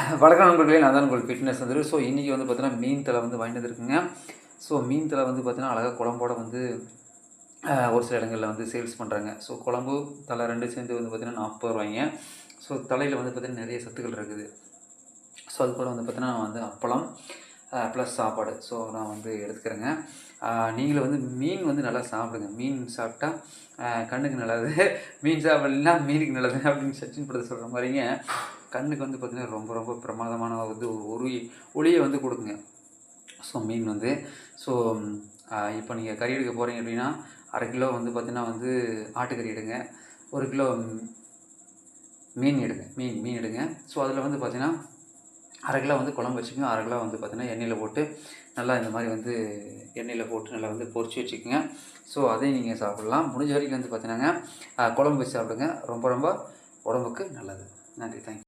வணக்கம் நண்பர்களே, நான் தான் உங்கள் ஃபிட்னஸ் வந்துரு. ஸோ இன்றைக்கி வந்து பார்த்தீங்கன்னா மீன் தலை வந்து வாங்கிட்டு வந்துருக்குங்க. ஸோ மீன் தலை வந்து பார்த்தீங்கன்னா அழகாக குழம்போட வந்து ஒரு சில இடங்களில் வந்து சேல்ஸ் பண்ணுறாங்க. ஸோ குழம்பு தலை 2 சேர்ந்து வந்து பார்த்தீங்கன்னா ரூ. 40. ஸோ தலையில் வந்து பார்த்தீங்கன்னா நிறைய சத்துக்கள் இருக்குது. ஸோ அது கூட வந்து பார்த்தீங்கன்னா வந்து அப்பளம் ப்ளஸ் சாப்பாடு ஸோ நான் வந்து எடுத்துக்கிறேங்க. நீங்களும் வந்து மீன் வந்து நல்லா சாப்பிடுங்க. மீன் சாப்பிட்டா கண்ணுக்கு நல்லது, மீன் சாப்பிடலைன்னா மீனுக்கு நல்லது அப்படின்னு சச்சின் படத்தை சொல்கிற மாதிரிங்க. கண்ணுக்கு வந்து பார்த்திங்கன்னா ரொம்ப ரொம்ப பிரமாதமான வந்து ஒரு ஒளியை வந்து கொடுக்குங்க. ஸோ மீன் வந்து ஸோ இப்போ நீங்கள் கறி எடுக்க போகிறீங்க அப்படின்னா 1/2 கிலோ வந்து பார்த்திங்கன்னா வந்து ஆட்டுக்கறி எடுங்க, 1 கிலோ மீன் எடுங்க. மீன் எடுங்க. ஸோ அதில் வந்து பார்த்திங்கன்னா 1/2 கிலோ வந்து குழம்பு வச்சுக்கோங்க, 1/2 கிலோ வந்து பார்த்திங்கன்னா எண்ணெயில் போட்டு நல்லா இந்த மாதிரி வந்து எண்ணெயில் போட்டு நல்லா வந்து பொரிச்சு வச்சுக்கோங்க. ஸோ அதையும் நீங்கள் சாப்பிட்லாம். முடிஞ்ச வரைக்கும் வந்து பார்த்திங்கன்னாங்க குழம்பு வச்சு சாப்பிடுங்க. ரொம்ப ரொம்ப உடம்புக்கு நல்லது. நன்றி, தேங்க்யூ.